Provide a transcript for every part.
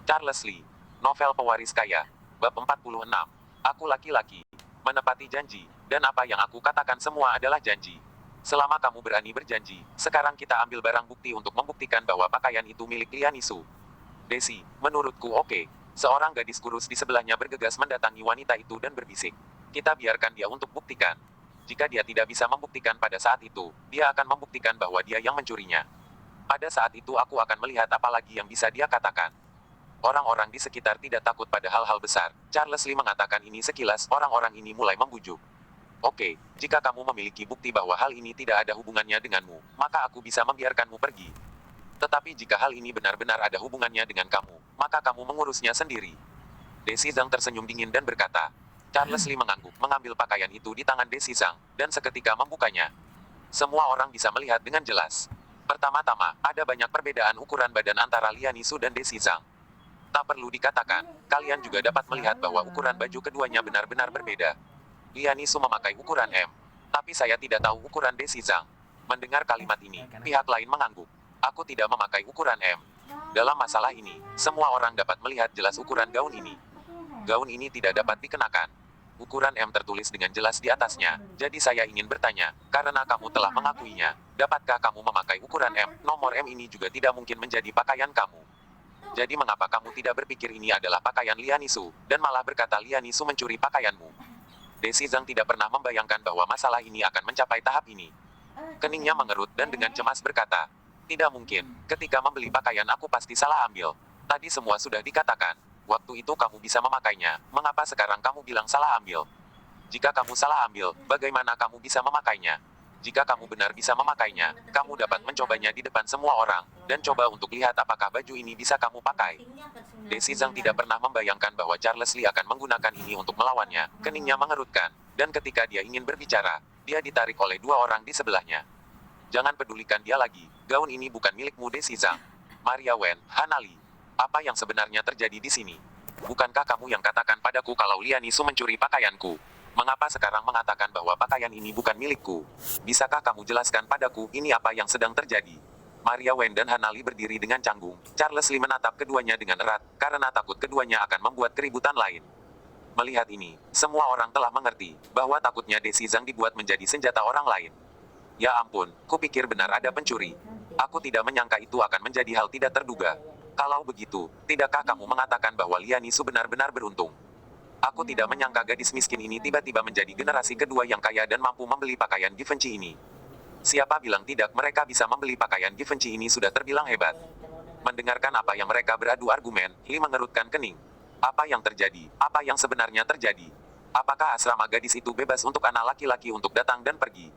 Charles Lee. Novel Pewaris Kaya. Bab 46. Aku laki-laki. Menepati janji. Dan apa yang aku katakan semua adalah janji. Selama kamu berani berjanji, sekarang kita ambil barang bukti untuk membuktikan bahwa pakaian itu milik Lian Nisu. Desi, menurutku oke. Seorang gadis kurus di sebelahnya bergegas mendatangi wanita itu dan berbisik. Kita biarkan dia untuk buktikan. Jika dia tidak bisa membuktikan pada saat itu, dia akan membuktikan bahwa dia yang mencurinya. Pada saat itu aku akan melihat apa lagi yang bisa dia katakan. Orang-orang di sekitar tidak takut pada hal-hal besar. Charles Lee mengatakan ini sekilas, orang-orang ini mulai membujuk. Oke, jika kamu memiliki bukti bahwa hal ini tidak ada hubungannya denganmu, maka aku bisa membiarkanmu pergi. Tetapi jika hal ini benar-benar ada hubungannya dengan kamu, maka kamu mengurusnya sendiri. Desi Zhang tersenyum dingin dan berkata. Charles Lee mengangguk, mengambil pakaian itu di tangan Desi Zhang, dan seketika membukanya. Semua orang bisa melihat dengan jelas. Pertama-tama, ada banyak perbedaan ukuran badan antara Lian Nisu dan Desi Zhang. Tak perlu dikatakan, kalian juga dapat melihat bahwa ukuran baju keduanya benar-benar berbeda. Lian Nisu memakai ukuran M. Tapi saya tidak tahu ukuran Desi Zhang. Mendengar kalimat ini, pihak lain mengangguk. Aku tidak memakai ukuran M. Dalam masalah ini, semua orang dapat melihat jelas ukuran gaun ini. Gaun ini tidak dapat dikenakan. Ukuran M tertulis dengan jelas di atasnya, jadi saya ingin bertanya, karena kamu telah mengakuinya, dapatkah kamu memakai ukuran M? Nomor M ini juga tidak mungkin menjadi pakaian kamu. Jadi mengapa kamu tidak berpikir ini adalah pakaian Lian Nisu, dan malah berkata Lian Nisu mencuri pakaianmu? Desi Zhang tidak pernah membayangkan bahwa masalah ini akan mencapai tahap ini. Keningnya mengerut dan dengan cemas berkata, tidak mungkin, ketika membeli pakaian aku pasti salah ambil. Tadi semua sudah dikatakan. Waktu itu kamu bisa memakainya, mengapa sekarang kamu bilang salah ambil? Jika kamu salah ambil, bagaimana kamu bisa memakainya? Jika kamu benar bisa memakainya, kamu dapat mencobanya di depan semua orang, dan coba untuk lihat apakah baju ini bisa kamu pakai. Desi Zhang tidak pernah membayangkan bahwa Charles Lee akan menggunakan ini untuk melawannya, keningnya mengerutkan, dan ketika dia ingin berbicara, dia ditarik oleh dua orang di sebelahnya. Jangan pedulikan dia lagi, gaun ini bukan milikmu Desi Zhang. Maria Wen, Hanali. Apa yang sebenarnya terjadi di sini? Bukankah kamu yang katakan padaku kalau Lian Nisu mencuri pakaianku? Mengapa sekarang mengatakan bahwa pakaian ini bukan milikku? Bisakah kamu jelaskan padaku ini apa yang sedang terjadi? Maria Wen dan Hanali berdiri dengan canggung. Charles Lee menatap keduanya dengan erat, karena takut keduanya akan membuat keributan lain. Melihat ini, semua orang telah mengerti, bahwa takutnya Desi Zhang dibuat menjadi senjata orang lain. Ya ampun, kupikir benar ada pencuri. Aku tidak menyangka itu akan menjadi hal tidak terduga. Kalau begitu, tidakkah kamu mengatakan bahwa Lian Nisu benar-benar beruntung? Aku tidak menyangka gadis miskin ini tiba-tiba menjadi generasi kedua yang kaya dan mampu membeli pakaian Givenchy ini. Siapa bilang tidak mereka bisa membeli pakaian Givenchy ini sudah terbilang hebat. Mendengarkan apa yang mereka beradu argumen, Lee mengerutkan kening. Apa yang terjadi? Apa yang sebenarnya terjadi? Apakah asrama gadis itu bebas untuk anak laki-laki untuk datang dan pergi?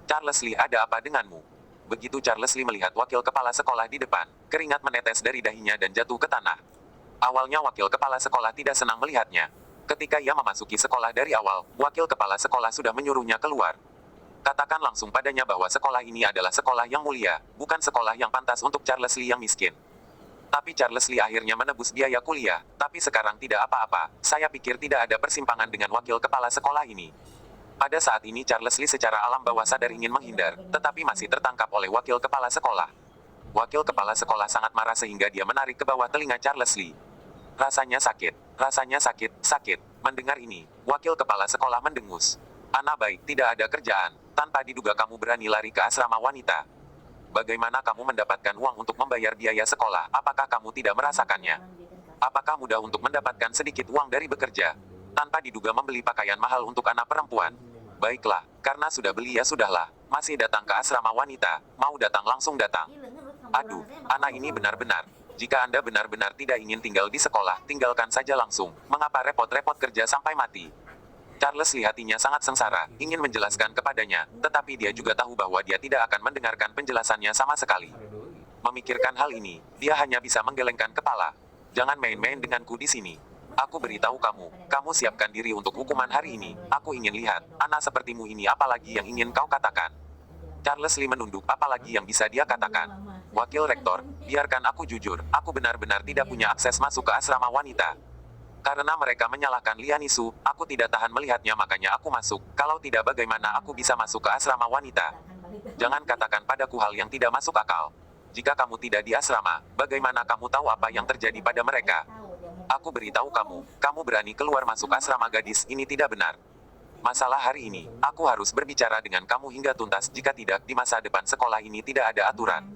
Charles Lee, ada apa denganmu? Begitu Charles Lee melihat wakil kepala sekolah di depan, keringat menetes dari dahinya dan jatuh ke tanah. Awalnya wakil kepala sekolah tidak senang melihatnya. Ketika ia memasuki sekolah dari awal, wakil kepala sekolah sudah menyuruhnya keluar. Katakan langsung padanya bahwa sekolah ini adalah sekolah yang mulia, bukan sekolah yang pantas untuk Charles Lee yang miskin. Tapi Charles Lee akhirnya menebus biaya kuliah, tapi sekarang tidak apa-apa, saya pikir tidak ada persimpangan dengan wakil kepala sekolah ini. Pada saat ini Charles Lee secara alam bawah sadar ingin menghindar, tetapi masih tertangkap oleh wakil kepala sekolah. Wakil kepala sekolah sangat marah sehingga dia menarik ke bawah telinga Charles Lee. Rasanya sakit, sakit. Mendengar ini, wakil kepala sekolah mendengus. Anak baik, tidak ada kerjaan, tanpa diduga kamu berani lari ke asrama wanita. Bagaimana kamu mendapatkan uang untuk membayar biaya sekolah? Apakah kamu tidak merasakannya? Apakah mudah untuk mendapatkan sedikit uang dari bekerja? Tanpa diduga membeli pakaian mahal untuk anak perempuan. Baiklah, karena sudah beli ya sudahlah. Masih datang ke asrama wanita, mau datang langsung datang. Aduh, anak ini benar-benar. Jika Anda benar-benar tidak ingin tinggal di sekolah, tinggalkan saja langsung. Mengapa repot-repot kerja sampai mati? Charles Lee hatinya sangat sengsara, ingin menjelaskan kepadanya, tetapi dia juga tahu bahwa dia tidak akan mendengarkan penjelasannya sama sekali. Memikirkan hal ini, dia hanya bisa menggelengkan kepala. Jangan main-main denganku di sini. Aku beritahu kamu, kamu siapkan diri untuk hukuman hari ini. Aku ingin lihat, anak sepertimu ini apalagi yang ingin kau katakan. Charles Lee menunduk, apalagi yang bisa dia katakan. Wakil Rektor, biarkan aku jujur, aku benar-benar tidak punya akses masuk ke asrama wanita. Karena mereka menyalahkan Lian Nisu, aku tidak tahan melihatnya makanya aku masuk. Kalau tidak bagaimana aku bisa masuk ke asrama wanita? Jangan katakan padaku hal yang tidak masuk akal. Jika kamu tidak di asrama, bagaimana kamu tahu apa yang terjadi pada mereka? Aku beritahu kamu, kamu berani keluar masuk asrama gadis ini tidak benar. Masalah hari ini, aku harus berbicara dengan kamu hingga tuntas jika tidak di masa depan sekolah ini tidak ada aturan.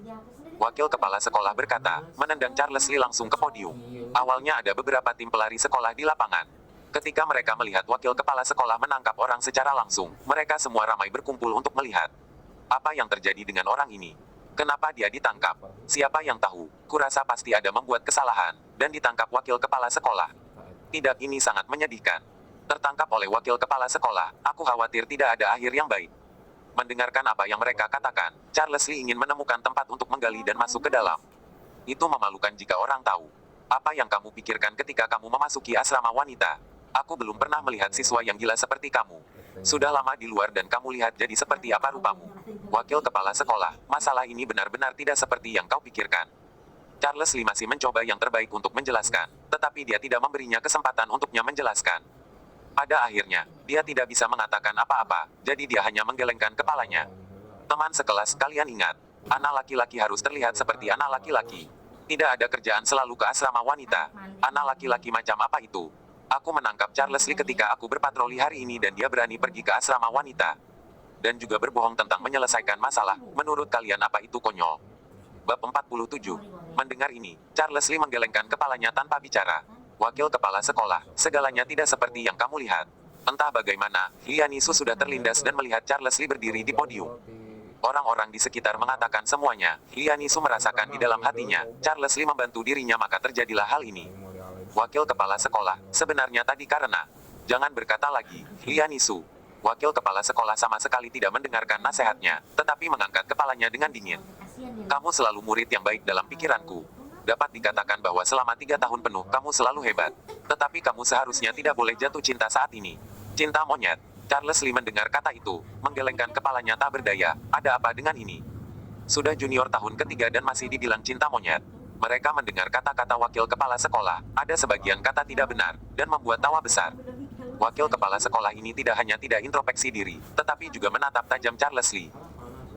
Wakil kepala sekolah berkata, menendang Charles Lee langsung ke podium. Awalnya ada beberapa tim pelari sekolah di lapangan. Ketika mereka melihat wakil kepala sekolah menangkap orang secara langsung, mereka semua ramai berkumpul untuk melihat. Apa yang terjadi dengan orang ini? Kenapa dia ditangkap? Siapa yang tahu? Kurasa pasti ada membuat kesalahan, dan ditangkap wakil kepala sekolah. Tidak, ini sangat menyedihkan. Tertangkap oleh wakil kepala sekolah, aku khawatir tidak ada akhir yang baik. Mendengarkan apa yang mereka katakan, Charles Lee ingin menemukan tempat untuk menggali dan masuk ke dalam. Itu memalukan jika orang tahu. Apa yang kamu pikirkan ketika kamu memasuki asrama wanita? Aku belum pernah melihat siswa yang gila seperti kamu. Sudah lama di luar dan kamu lihat jadi seperti apa rupamu. Wakil kepala sekolah, masalah ini benar-benar tidak seperti yang kau pikirkan. Charles Lee masih mencoba yang terbaik untuk menjelaskan, tetapi dia tidak memberinya kesempatan untuknya menjelaskan. Pada akhirnya, dia tidak bisa mengatakan apa-apa, jadi dia hanya menggelengkan kepalanya. Teman sekelas, kalian ingat, anak laki-laki harus terlihat seperti anak laki-laki. Tidak ada kerjaan selalu ke asrama wanita. Anak laki-laki macam apa itu? Aku menangkap Charles Lee ketika aku berpatroli hari ini dan dia berani pergi ke asrama wanita. Dan juga berbohong tentang menyelesaikan masalah. Menurut kalian apa itu konyol? Bab 47. Mendengar ini, Charles Lee menggelengkan kepalanya tanpa bicara. Wakil kepala sekolah, segalanya tidak seperti yang kamu lihat. Entah bagaimana, Lianisu sudah terlindas dan melihat Charles Lee berdiri di podium. Orang-orang di sekitar mengatakan semuanya. Lianisu merasakan di dalam hatinya, Charles Lee membantu dirinya maka terjadilah hal ini. Wakil kepala sekolah, sebenarnya tadi karena... Jangan berkata lagi, Lianisu. Wakil kepala sekolah sama sekali tidak mendengarkan nasihatnya, tetapi mengangkat kepalanya dengan dingin. Kamu selalu murid yang baik dalam pikiranku. Dapat dikatakan bahwa selama 3 tahun penuh kamu selalu hebat. Tetapi kamu seharusnya tidak boleh jatuh cinta saat ini. Cinta monyet. Charles Lee mendengar kata itu, menggelengkan kepalanya tak berdaya. Ada apa dengan ini? Sudah junior tahun ketiga dan masih dibilang cinta monyet. Mereka mendengar kata-kata wakil kepala sekolah, ada sebagian kata tidak benar, dan membuat tawa besar. Wakil kepala sekolah ini tidak hanya tidak introspeksi diri, tetapi juga menatap tajam Charles Lee.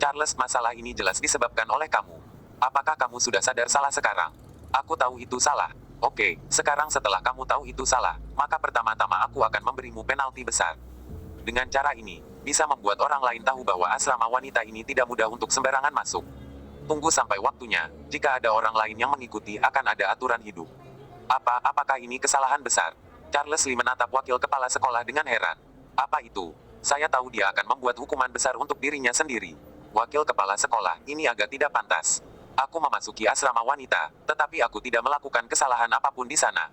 Charles, masalah ini jelas disebabkan oleh kamu. Apakah kamu sudah sadar salah sekarang? Aku tahu itu salah. Oke, sekarang setelah kamu tahu itu salah, maka pertama-tama aku akan memberimu penalti besar. Dengan cara ini, bisa membuat orang lain tahu bahwa asrama wanita ini tidak mudah untuk sembarangan masuk. Tunggu sampai waktunya, jika ada orang lain yang mengikuti akan ada aturan hidup. Apakah ini kesalahan besar? Charles Lee menatap wakil kepala sekolah dengan heran. Apa itu? Saya tahu dia akan membuat hukuman besar untuk dirinya sendiri. Wakil kepala sekolah, ini agak tidak pantas. Aku memasuki asrama wanita, tetapi aku tidak melakukan kesalahan apapun di sana.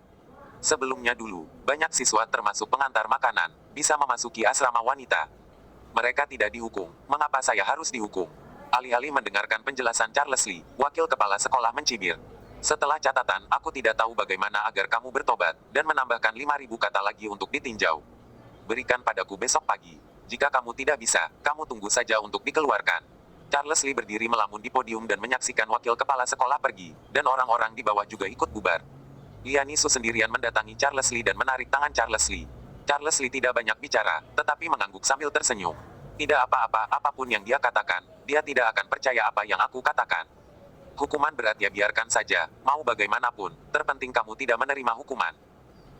Sebelumnya dulu, banyak siswa termasuk pengantar makanan, bisa memasuki asrama wanita. Mereka tidak dihukum, mengapa saya harus dihukum? Alih-alih mendengarkan penjelasan Charles Lee, wakil kepala sekolah mencibir. Setelah catatan, aku tidak tahu bagaimana agar kamu bertobat, dan menambahkan 5.000 kata lagi untuk ditinjau. Berikan padaku besok pagi. Jika kamu tidak bisa, kamu tunggu saja untuk dikeluarkan. Charles Lee berdiri melamun di podium dan menyaksikan wakil kepala sekolah pergi, dan orang-orang di bawah juga ikut bubar. Lianisu sendirian mendatangi Charles Lee dan menarik tangan Charles Lee. Charles Lee tidak banyak bicara, tetapi mengangguk sambil tersenyum. Tidak apa-apa, apapun yang dia katakan, dia tidak akan percaya apa yang aku katakan. Hukuman berat ya biarkan saja, mau bagaimanapun, terpenting kamu tidak menerima hukuman.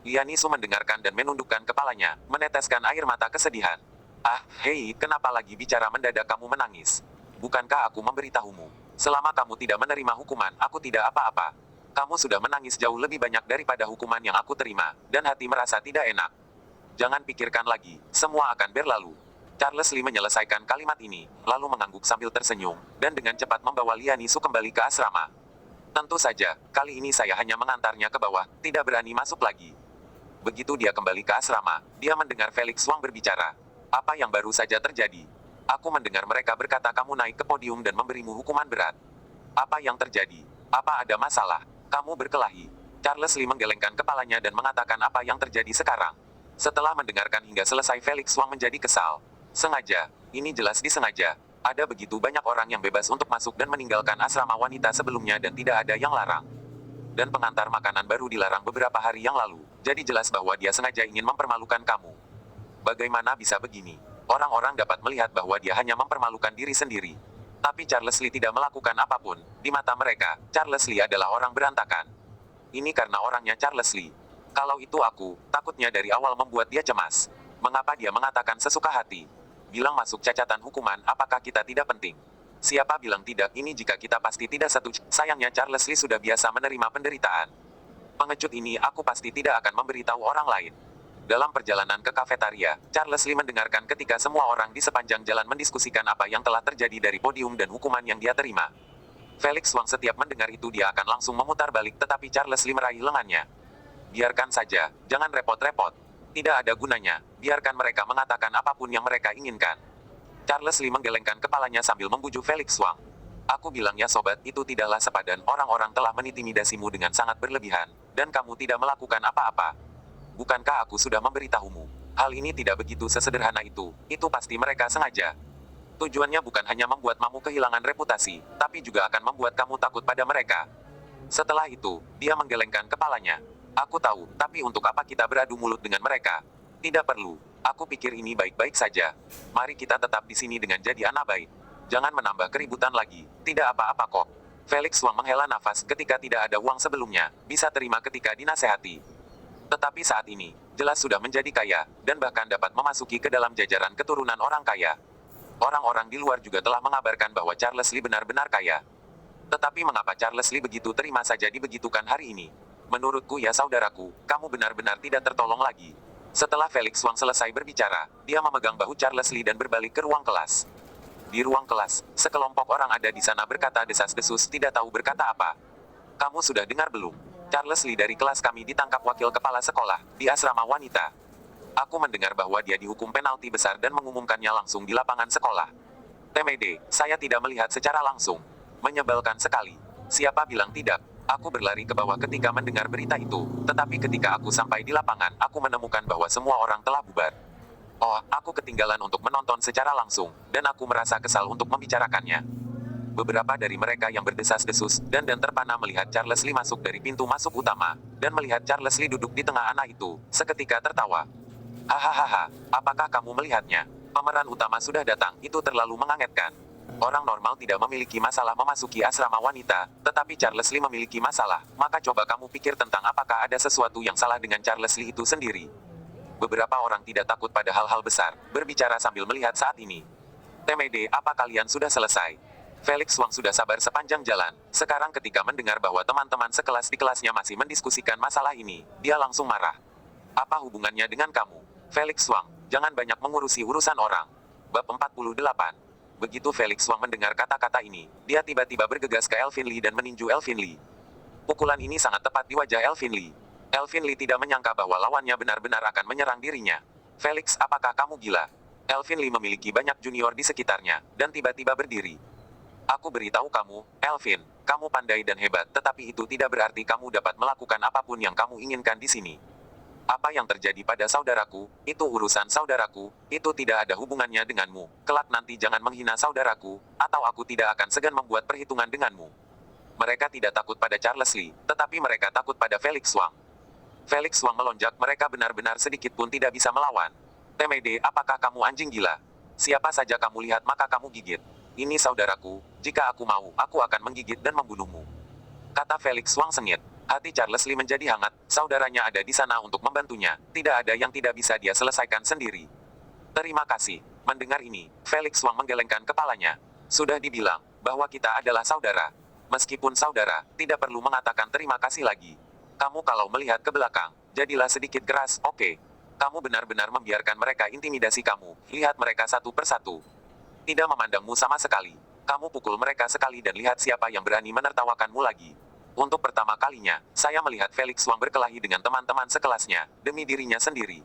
Lianisu mendengarkan dan menundukkan kepalanya, meneteskan air mata kesedihan. Ah, hei, kenapa lagi bicara mendadak kamu menangis? Bukankah aku memberitahumu? Selama kamu tidak menerima hukuman, aku tidak apa-apa. Kamu sudah menangis jauh lebih banyak daripada hukuman yang aku terima, dan hati merasa tidak enak. Jangan pikirkan lagi, semua akan berlalu. Charles Lee menyelesaikan kalimat ini, lalu mengangguk sambil tersenyum, dan dengan cepat membawa Lianisu kembali ke asrama. Tentu saja, kali ini saya hanya mengantarnya ke bawah, tidak berani masuk lagi. Begitu dia kembali ke asrama, dia mendengar Felix Wang berbicara. Apa yang baru saja terjadi? Aku mendengar mereka berkata kamu naik ke podium dan memberimu hukuman berat. Apa yang terjadi? Apa ada masalah? Kamu berkelahi. Charles Lee menggelengkan kepalanya dan mengatakan apa yang terjadi sekarang. Setelah mendengarkan hingga selesai Felix Wang menjadi kesal. Sengaja, ini jelas disengaja. Ada begitu banyak orang yang bebas untuk masuk dan meninggalkan asrama wanita sebelumnya dan tidak ada yang larang. Dan pengantar makanan baru dilarang beberapa hari yang lalu, jadi jelas bahwa dia sengaja ingin mempermalukan kamu. Bagaimana bisa begini? Orang-orang dapat melihat bahwa dia hanya mempermalukan diri sendiri. Tapi Charles Lee tidak melakukan apapun. Di mata mereka, Charles Lee adalah orang berantakan. Ini karena orangnya Charles Lee. Kalau itu aku, takutnya dari awal membuat dia cemas. Mengapa dia mengatakan sesuka hati? Bilang masuk cacatan hukuman, apakah kita tidak penting? Siapa bilang tidak? Ini jika kita pasti tidak setuju. Sayangnya Charles Lee sudah biasa menerima penderitaan. Pengecut ini aku pasti tidak akan memberitahu orang lain. Dalam perjalanan ke kafetaria, Charles Lee mendengarkan ketika semua orang di sepanjang jalan mendiskusikan apa yang telah terjadi dari podium dan hukuman yang dia terima. Felix Wang setiap mendengar itu dia akan langsung memutar balik, tetapi Charles Lee meraih lengannya. Biarkan saja, jangan repot-repot. Tidak ada gunanya, biarkan mereka mengatakan apapun yang mereka inginkan. Charles Lee menggelengkan kepalanya sambil membujuk Felix Wang. Aku bilang ya sobat, itu tidaklah sepadan. Orang-orang telah menintimidasimu dengan sangat berlebihan, dan kamu tidak melakukan apa-apa. Bukankah aku sudah memberitahumu? Hal ini tidak begitu sesederhana itu pasti mereka sengaja. Tujuannya bukan hanya membuat kamu kehilangan reputasi, tapi juga akan membuat kamu takut pada mereka. Setelah itu, dia menggelengkan kepalanya. Aku tahu, tapi untuk apa kita beradu mulut dengan mereka? Tidak perlu. Aku pikir ini baik-baik saja. Mari kita tetap di sini dengan jadi anak baik. Jangan menambah keributan lagi. Tidak apa-apa kok. Felix Wang menghela nafas ketika tidak ada uang sebelumnya. Bisa terima ketika dinasehati. Tetapi saat ini, jelas sudah menjadi kaya, dan bahkan dapat memasuki ke dalam jajaran keturunan orang kaya. Orang-orang di luar juga telah mengabarkan bahwa Charles Lee benar-benar kaya. Tetapi mengapa Charles Lee begitu terima saja dibegitukan hari ini? Menurutku ya saudaraku, kamu benar-benar tidak tertolong lagi. Setelah Felix Wang selesai berbicara, dia memegang bahu Charles Lee dan berbalik ke ruang kelas. Di ruang kelas, sekelompok orang ada di sana berkata desas-desus tidak tahu berkata apa. Kamu sudah dengar belum? Charles Lee dari kelas kami ditangkap wakil kepala sekolah, di asrama wanita. Aku mendengar bahwa dia dihukum penalti besar dan mengumumkannya langsung di lapangan sekolah. TMD, saya tidak melihat secara langsung. Menyebalkan sekali. Siapa bilang tidak? Aku berlari ke bawah ketika mendengar berita itu, tetapi ketika aku sampai di lapangan, aku menemukan bahwa semua orang telah bubar. Oh, aku ketinggalan untuk menonton secara langsung, dan aku merasa kesal untuk membicarakannya. Beberapa dari mereka yang berdesas-desus dan terpana melihat Charles Lee masuk dari pintu masuk utama, dan melihat Charles Lee duduk di tengah anak itu, seketika tertawa. Hahaha, apakah kamu melihatnya? Pemeran utama sudah datang, itu terlalu mengagetkan. Orang normal tidak memiliki masalah memasuki asrama wanita, tetapi Charles Lee memiliki masalah, maka coba kamu pikir tentang apakah ada sesuatu yang salah dengan Charles Lee itu sendiri. Beberapa orang tidak takut pada hal-hal besar, berbicara sambil melihat saat ini. TMD, apa kalian sudah selesai? Felix Wang sudah sabar sepanjang jalan. Sekarang ketika mendengar bahwa teman-teman sekelas di kelasnya masih mendiskusikan masalah ini, dia langsung marah. Apa hubungannya dengan kamu? Felix Wang, jangan banyak mengurusi urusan orang. Bab 48. Begitu Felix Wang mendengar kata-kata ini, dia tiba-tiba bergegas ke Elvin Lee dan meninju Elvin Lee. Pukulan ini sangat tepat di wajah Elvin Lee. Elvin Lee tidak menyangka bahwa lawannya benar-benar akan menyerang dirinya. Felix, apakah kamu gila? Elvin Lee memiliki banyak junior di sekitarnya, dan tiba-tiba berdiri. Aku beritahu kamu, Elvin, kamu pandai dan hebat, tetapi itu tidak berarti kamu dapat melakukan apapun yang kamu inginkan di sini. Apa yang terjadi pada saudaraku, itu urusan saudaraku, itu tidak ada hubungannya denganmu. Kelak nanti jangan menghina saudaraku, atau aku tidak akan segan membuat perhitungan denganmu. Mereka tidak takut pada Charles Lee, tetapi mereka takut pada Felix Wang. Felix Wang melonjak, mereka benar-benar sedikit pun tidak bisa melawan. TMD, apakah kamu anjing gila? Siapa saja kamu lihat maka kamu gigit. Ini saudaraku, jika aku mau, aku akan menggigit dan membunuhmu. Kata Felix Wang sengit. Hati Charles Lee menjadi hangat, saudaranya ada di sana untuk membantunya, tidak ada yang tidak bisa dia selesaikan sendiri. Terima kasih. Mendengar ini, Felix Wang menggelengkan kepalanya. Sudah dibilang, bahwa kita adalah saudara. Meskipun saudara, tidak perlu mengatakan terima kasih lagi. Kamu kalau melihat ke belakang, jadilah sedikit keras, oke? Kamu benar-benar membiarkan mereka intimidasi kamu, lihat mereka satu persatu. Tidak memandangmu sama sekali. Kamu pukul mereka sekali dan lihat siapa yang berani menertawakanmu lagi. Untuk pertama kalinya, saya melihat Felix Wang berkelahi dengan teman-teman sekelasnya, demi dirinya sendiri.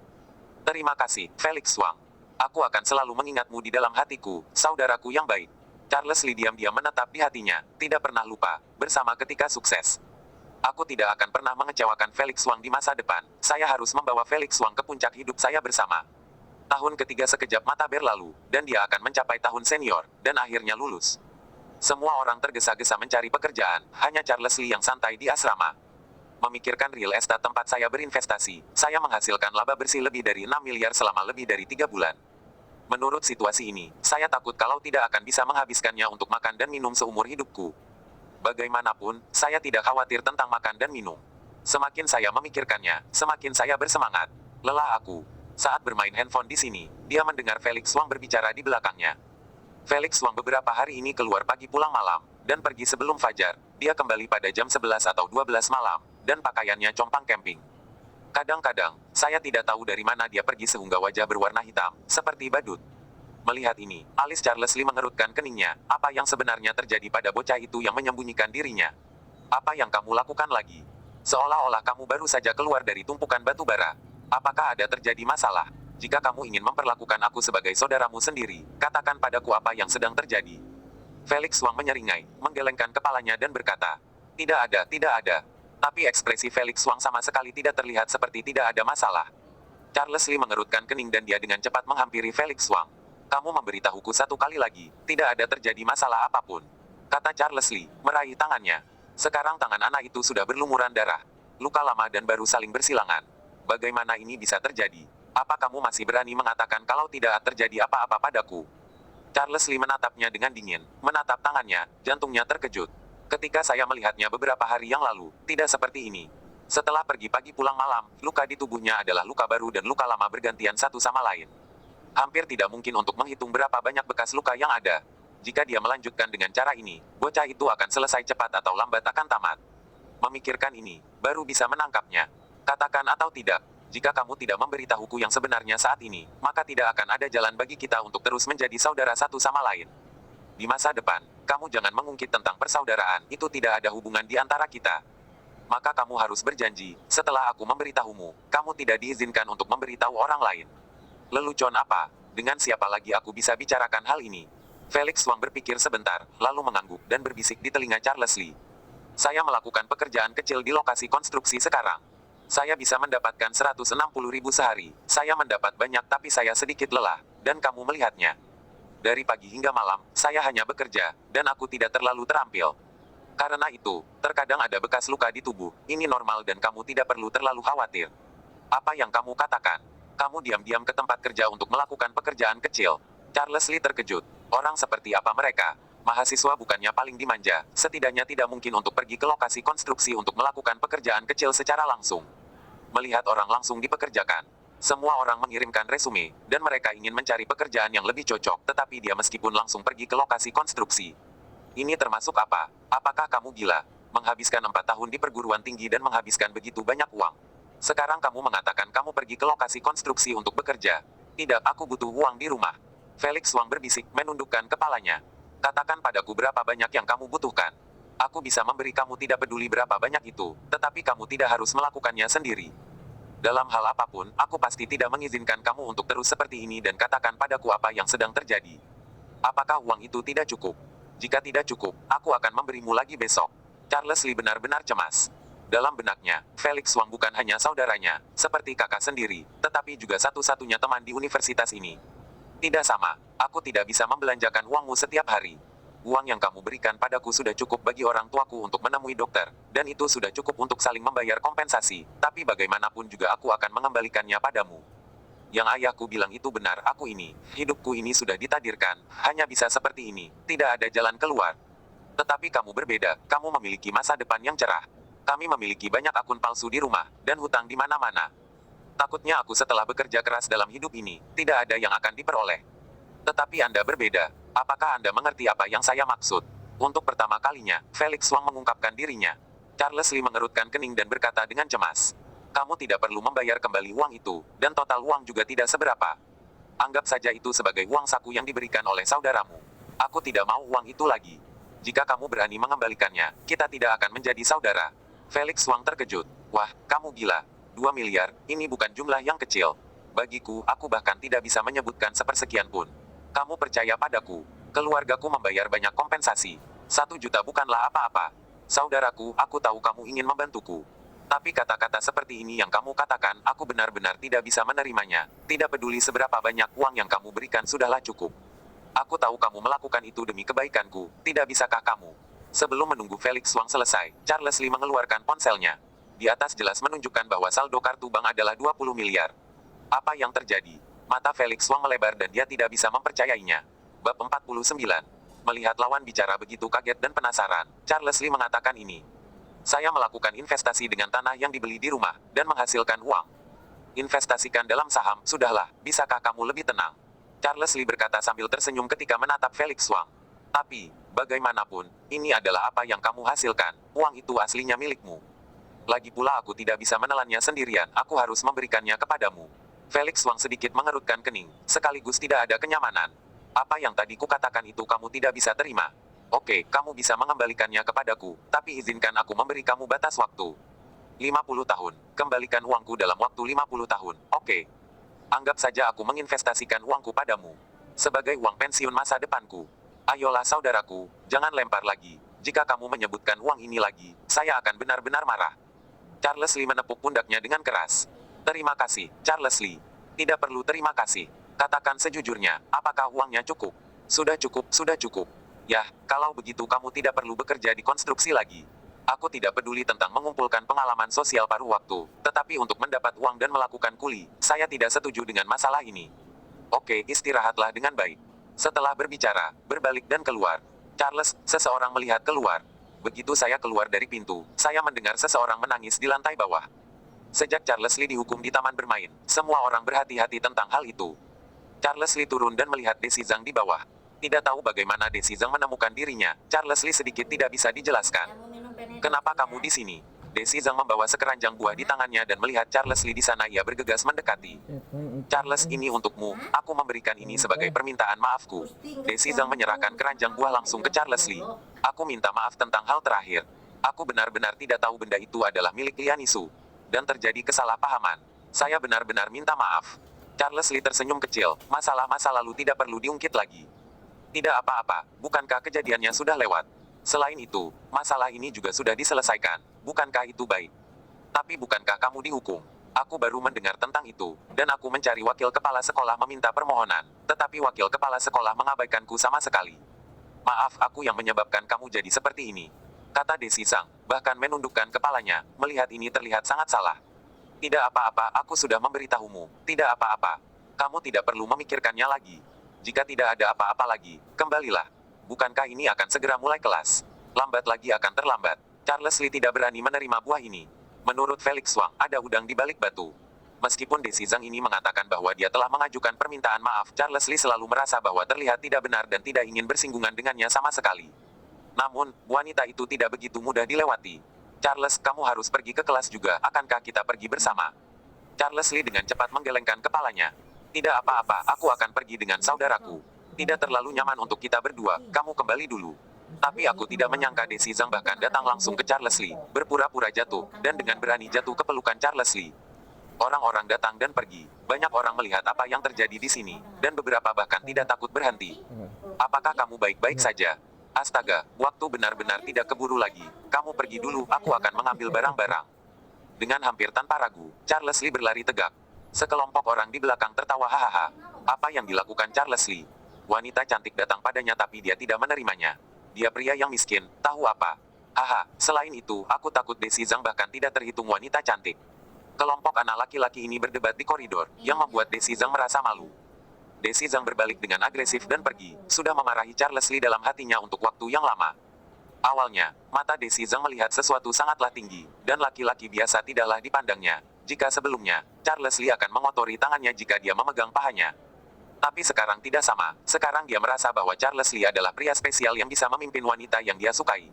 Terima kasih, Felix Wang. Aku akan selalu mengingatmu di dalam hatiku, saudaraku yang baik. Charles Lee diam-diam menetap di hatinya, tidak pernah lupa, bersama ketika sukses. Aku tidak akan pernah mengecewakan Felix Wang di masa depan, saya harus membawa Felix Wang ke puncak hidup saya bersama. Tahun ketiga sekejap mata berlalu, dan dia akan mencapai tahun senior, dan akhirnya lulus. Semua orang tergesa-gesa mencari pekerjaan, hanya Charles Lee yang santai di asrama. Memikirkan real estate tempat saya berinvestasi, saya menghasilkan laba bersih lebih dari 6 miliar selama lebih dari 3 bulan. Menurut situasi ini, saya takut kalau tidak akan bisa menghabiskannya untuk makan dan minum seumur hidupku. Bagaimanapun, saya tidak khawatir tentang makan dan minum. Semakin saya memikirkannya, semakin saya bersemangat. Lelah aku. Saat bermain handphone di sini, dia mendengar Felix Wang berbicara di belakangnya. Felix Wang beberapa hari ini keluar pagi pulang malam, dan pergi sebelum fajar. Dia kembali pada jam 11 atau 12 malam, dan pakaiannya compang camping. Kadang-kadang, saya tidak tahu dari mana dia pergi sehingga wajah berwarna hitam, seperti badut. Melihat ini, alis Charles Lee mengerutkan keningnya. Apa yang sebenarnya terjadi pada bocah itu yang menyembunyikan dirinya? Apa yang kamu lakukan lagi? Seolah-olah kamu baru saja keluar dari tumpukan batu bara. Apakah ada terjadi masalah? Jika kamu ingin memperlakukan aku sebagai saudaramu sendiri, katakan padaku apa yang sedang terjadi. Felix Wang menyeringai, menggelengkan kepalanya dan berkata, tidak ada. Tapi ekspresi Felix Wang sama sekali tidak terlihat seperti tidak ada masalah. Charles Lee mengerutkan kening dan dia dengan cepat menghampiri Felix Wang. Kamu memberitahuku satu kali lagi, tidak ada terjadi masalah apapun. Kata Charles Lee, meraih tangannya. Sekarang tangan anak itu sudah berlumuran darah. Luka lama dan baru saling bersilangan. Bagaimana ini bisa terjadi? Apa kamu masih berani mengatakan kalau tidak terjadi apa-apa padaku? Charles Lee menatapnya dengan dingin, menatap tangannya, jantungnya terkejut. Ketika saya melihatnya beberapa hari yang lalu, tidak seperti ini. Setelah pergi pagi pulang malam, luka di tubuhnya adalah luka baru dan luka lama bergantian satu sama lain. Hampir tidak mungkin untuk menghitung berapa banyak bekas luka yang ada. Jika dia melanjutkan dengan cara ini, bocah itu akan selesai cepat atau lambat akan tamat. Memikirkan ini, baru bisa menangkapnya. Katakan atau tidak, jika kamu tidak memberitahuku yang sebenarnya saat ini, maka tidak akan ada jalan bagi kita untuk terus menjadi saudara satu sama lain. Di masa depan, kamu jangan mengungkit tentang persaudaraan, itu tidak ada hubungan di antara kita. Maka kamu harus berjanji, setelah aku memberitahumu, kamu tidak diizinkan untuk memberitahu orang lain. Lelucon apa? Dengan siapa lagi aku bisa bicarakan hal ini? Felix Wang berpikir sebentar, lalu mengangguk dan berbisik di telinga Charles Lee. Saya melakukan pekerjaan kecil di lokasi konstruksi sekarang. Saya bisa mendapatkan 160.000 sehari. Saya mendapat banyak tapi saya sedikit lelah, dan kamu melihatnya. Dari pagi hingga malam, saya hanya bekerja, dan aku tidak terlalu terampil. Karena itu, terkadang ada bekas luka di tubuh. Ini normal dan kamu tidak perlu terlalu khawatir. Apa yang kamu katakan? Kamu diam-diam ke tempat kerja untuk melakukan pekerjaan kecil. Charles Lee terkejut. Orang seperti apa mereka? Mahasiswa bukannya paling dimanja, setidaknya tidak mungkin untuk pergi ke lokasi konstruksi untuk melakukan pekerjaan kecil secara langsung. Melihat orang langsung dipekerjakan. Semua orang mengirimkan resume, dan mereka ingin mencari pekerjaan yang lebih cocok, tetapi dia meskipun langsung pergi ke lokasi konstruksi. Ini termasuk apa? Apakah kamu gila? Menghabiskan 4 tahun di perguruan tinggi dan menghabiskan begitu banyak uang. Sekarang kamu mengatakan kamu pergi ke lokasi konstruksi untuk bekerja. Tidak, aku butuh uang di rumah. Felix Wang berbisik, menundukkan kepalanya. Katakan padaku berapa banyak yang kamu butuhkan. Aku bisa memberi kamu tidak peduli berapa banyak itu, tetapi kamu tidak harus melakukannya sendiri. Dalam hal apapun, aku pasti tidak mengizinkan kamu untuk terus seperti ini dan katakan padaku apa yang sedang terjadi. Apakah uang itu tidak cukup? Jika tidak cukup, aku akan memberimu lagi besok. Charles Lee benar-benar cemas. Dalam benaknya, Felix Wang bukan hanya saudaranya, seperti kakak sendiri, tetapi juga satu-satunya teman di universitas ini. Tidak sama, aku tidak bisa membelanjakan uangmu setiap hari. Uang yang kamu berikan padaku sudah cukup bagi orang tuaku untuk menemui dokter, dan itu sudah cukup untuk saling membayar kompensasi, tapi bagaimanapun juga aku akan mengembalikannya padamu. Yang ayahku bilang itu benar, hidupku ini sudah ditakdirkan, hanya bisa seperti ini, tidak ada jalan keluar. Tetapi kamu berbeda, kamu memiliki masa depan yang cerah. Kami memiliki banyak akun palsu di rumah, dan hutang di mana-mana. Takutnya aku setelah bekerja keras dalam hidup ini, tidak ada yang akan diperoleh. Tetapi Anda berbeda. Apakah Anda mengerti apa yang saya maksud? Untuk pertama kalinya, Felix Wang mengungkapkan dirinya. Charles Lee mengerutkan kening dan berkata dengan cemas. Kamu tidak perlu membayar kembali uang itu, dan total uang juga tidak seberapa. Anggap saja itu sebagai uang saku yang diberikan oleh saudaramu. Aku tidak mau uang itu lagi. Jika kamu berani mengembalikannya, kita tidak akan menjadi saudara. Felix Wang terkejut. Wah, kamu gila. 2 miliar, ini bukan jumlah yang kecil. Bagiku, aku bahkan tidak bisa menyebutkan sepersekian pun. Kamu percaya padaku. Keluargaku membayar banyak kompensasi. 1 juta bukanlah apa-apa. Saudaraku, aku tahu kamu ingin membantuku. Tapi kata-kata seperti ini yang kamu katakan, aku benar-benar tidak bisa menerimanya. Tidak peduli seberapa banyak uang yang kamu berikan sudahlah cukup. Aku tahu kamu melakukan itu demi kebaikanku, tidak bisakah kamu? Sebelum menunggu Felix Wang selesai, Charles Lee mengeluarkan ponselnya. Di atas jelas menunjukkan bahwa saldo kartu bank adalah 20 miliar. Apa yang terjadi? Mata Felix Wang melebar dan dia tidak bisa mempercayainya. Bab 49. Melihat lawan bicara begitu kaget dan penasaran, Charles Lee mengatakan ini. Saya melakukan investasi dengan tanah yang dibeli di rumah, dan menghasilkan uang. Investasikan dalam saham, sudahlah, bisakah kamu lebih tenang? Charles Lee berkata sambil tersenyum ketika menatap Felix Wang. Tapi, bagaimanapun, ini adalah apa yang kamu hasilkan, uang itu aslinya milikmu. Lagi pula aku tidak bisa menelannya sendirian, aku harus memberikannya kepadamu. Felix Wang sedikit mengerutkan kening, sekaligus tidak ada kenyamanan. Apa yang tadi kukatakan itu kamu tidak bisa terima. Oke, kamu bisa mengembalikannya kepadaku, tapi izinkan aku memberi kamu batas waktu. 50 tahun, kembalikan uangku dalam waktu 50 tahun, oke. Anggap saja aku menginvestasikan uangku padamu. Sebagai uang pensiun masa depanku. Ayolah saudaraku, jangan lempar lagi. Jika kamu menyebutkan uang ini lagi, saya akan benar-benar marah. Charles Lee menepuk pundaknya dengan keras. Terima kasih, Charles Lee. Tidak perlu terima kasih. Katakan sejujurnya, apakah uangnya cukup? Sudah cukup, sudah cukup. Yah, kalau begitu kamu tidak perlu bekerja di konstruksi lagi. Aku tidak peduli tentang mengumpulkan pengalaman sosial paruh waktu, tetapi untuk mendapat uang dan melakukan kuli, saya tidak setuju dengan masalah ini. Oke, istirahatlah dengan baik. Setelah berbicara, berbalik dan keluar. Charles, seseorang melihat keluar. Begitu saya keluar dari pintu, saya mendengar seseorang menangis di lantai bawah. Sejak Charles Lee dihukum di taman bermain, semua orang berhati-hati tentang hal itu. Charles Lee turun dan melihat Desi Zhang di bawah. Tidak tahu bagaimana Desi Zhang menemukan dirinya, Charles Lee sedikit tidak bisa dijelaskan. Kenapa kamu di sini? Desi Zhang membawa sekeranjang buah di tangannya dan melihat Charles Lee di sana ia bergegas mendekati. Charles, ini untukmu, aku memberikan ini sebagai permintaan maafku. Desi Zhang menyerahkan keranjang buah langsung ke Charles Lee. Aku minta maaf tentang hal terakhir. Aku benar-benar tidak tahu benda itu adalah milik Lian Yishu. Dan terjadi kesalahpahaman. Saya benar-benar minta maaf. Charles Lee tersenyum kecil, masalah-masa lalu tidak perlu diungkit lagi. Tidak apa-apa, bukankah kejadiannya sudah lewat? Selain itu, masalah ini juga sudah diselesaikan, bukankah itu baik? Tapi bukankah kamu dihukum? Aku baru mendengar tentang itu, dan aku mencari wakil kepala sekolah meminta permohonan, tetapi wakil kepala sekolah mengabaikanku sama sekali. Maaf, aku yang menyebabkan kamu jadi seperti ini. Kata Desi Zhang, bahkan menundukkan kepalanya, melihat ini terlihat sangat salah. Tidak apa-apa, aku sudah memberitahumu. Tidak apa-apa. Kamu tidak perlu memikirkannya lagi. Jika tidak ada apa-apa lagi, kembalilah. Bukankah ini akan segera mulai kelas? Lambat lagi akan terlambat. Charles Lee tidak berani menerima buah ini. Menurut Felix Wang, ada udang di balik batu. Meskipun Desi Zhang ini mengatakan bahwa dia telah mengajukan permintaan maaf, Charles Lee selalu merasa bahwa terlihat tidak benar dan tidak ingin bersinggungan dengannya sama sekali. Namun, wanita itu tidak begitu mudah dilewati. Charles, kamu harus pergi ke kelas juga, akankah kita pergi bersama? Charles Lee dengan cepat menggelengkan kepalanya. Tidak apa-apa, aku akan pergi dengan saudaraku. Tidak terlalu nyaman untuk kita berdua, kamu kembali dulu. Tapi aku tidak menyangka Desi Zhang bahkan datang langsung ke Charles Lee, berpura-pura jatuh, dan dengan berani jatuh ke pelukan Charles Lee. Orang-orang datang dan pergi, banyak orang melihat apa yang terjadi di sini, dan beberapa bahkan tidak takut berhenti. Apakah kamu baik-baik saja? Astaga, waktu benar-benar tidak keburu lagi. Kamu pergi dulu, aku akan mengambil barang-barang. Dengan hampir tanpa ragu, Charles Lee berlari tegak. Sekelompok orang di belakang tertawa hahaha. Apa yang dilakukan Charles Lee? Wanita cantik datang padanya tapi dia tidak menerimanya. Dia pria yang miskin, tahu apa? Haha, selain itu, aku takut Desi Zhang bahkan tidak terhitung wanita cantik. Kelompok anak laki-laki ini berdebat di koridor, yang membuat Desi Zhang merasa malu. Desi Zhang berbalik dengan agresif dan pergi, sudah memarahi Charles Lee dalam hatinya untuk waktu yang lama. Awalnya, mata Desi Zhang melihat sesuatu sangatlah tinggi, dan laki-laki biasa tidaklah dipandangnya. Jika sebelumnya, Charles Lee akan mengotori tangannya jika dia memegang pahanya. Tapi sekarang tidak sama, sekarang dia merasa bahwa Charles Lee adalah pria spesial yang bisa memimpin wanita yang dia sukai.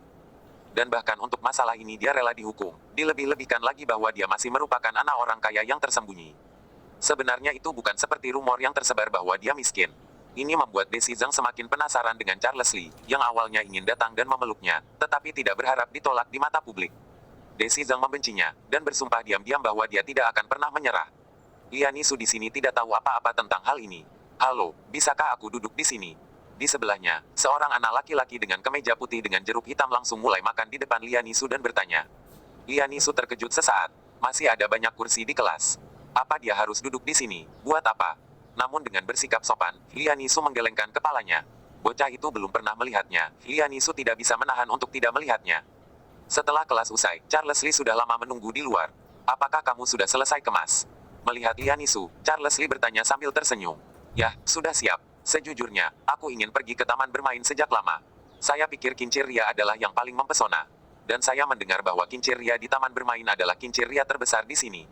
Dan bahkan untuk masalah ini dia rela dihukum, dilebih-lebihkan lagi bahwa dia masih merupakan anak orang kaya yang tersembunyi. Sebenarnya itu bukan seperti rumor yang tersebar bahwa dia miskin. Ini membuat Desi Zhang semakin penasaran dengan Charles Lee, yang awalnya ingin datang dan memeluknya, tetapi tidak berharap ditolak di mata publik. Desi Zhang membencinya, dan bersumpah diam-diam bahwa dia tidak akan pernah menyerah. Lian Yishu di sini tidak tahu apa-apa tentang hal ini. Halo, bisakah aku duduk di sini? Di sebelahnya, seorang anak laki-laki dengan kemeja putih dengan jeruk hitam langsung mulai makan di depan Lian Yishu dan bertanya. Lian Yishu terkejut sesaat. Masih ada banyak kursi di kelas. Apa dia harus duduk di sini? Buat apa? Namun dengan bersikap sopan, Lian Yishu menggelengkan kepalanya. Bocah itu belum pernah melihatnya. Lian Yishu tidak bisa menahan untuk tidak melihatnya. Setelah kelas usai, Charles Lee sudah lama menunggu di luar. Apakah kamu sudah selesai kemas? Melihat Lianisu, Charles Lee bertanya sambil tersenyum. "Yah, sudah siap. Sejujurnya, aku ingin pergi ke taman bermain sejak lama. Saya pikir kincir ria adalah yang paling mempesona. Dan saya mendengar bahwa kincir ria di taman bermain adalah kincir ria terbesar di sini.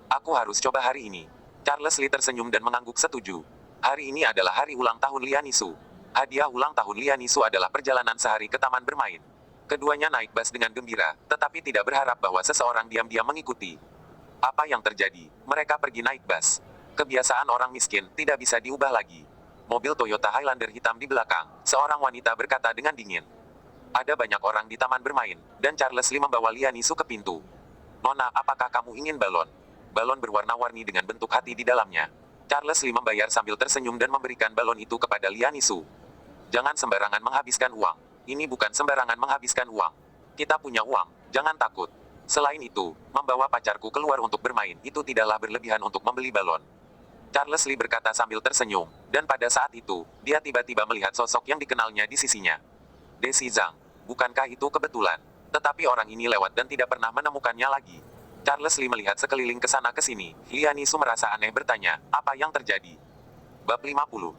Aku harus coba hari ini." Charles Lee tersenyum dan mengangguk setuju. Hari ini adalah hari ulang tahun Lianisu. Hadiah ulang tahun Lianisu adalah perjalanan sehari ke taman bermain. Keduanya naik bus dengan gembira, tetapi tidak berharap bahwa seseorang diam-diam mengikuti. Apa yang terjadi? Mereka pergi naik bus. Kebiasaan orang miskin tidak bisa diubah lagi. Mobil Toyota Highlander hitam di belakang, seorang wanita berkata dengan dingin. Ada banyak orang di taman bermain, dan Charles Lee membawa Lianisu ke pintu. "Nona, apakah kamu ingin balon?" Balon berwarna-warni dengan bentuk hati di dalamnya. Charles Lee membayar sambil tersenyum dan memberikan balon itu kepada Lianisu. "Jangan sembarangan menghabiskan uang. Ini bukan sembarangan menghabiskan uang. Kita punya uang, jangan takut. Selain itu, membawa pacarku keluar untuk bermain itu tidaklah berlebihan untuk membeli balon." Charles Lee berkata sambil tersenyum, dan pada saat itu, dia tiba-tiba melihat sosok yang dikenalnya di sisinya. Desi Zhang. Bukankah itu kebetulan? Tetapi orang ini lewat dan tidak pernah menemukannya lagi. Charles Lee melihat sekeliling ke sana ke sini. Lianisu merasa aneh bertanya, apa yang terjadi? Bab 50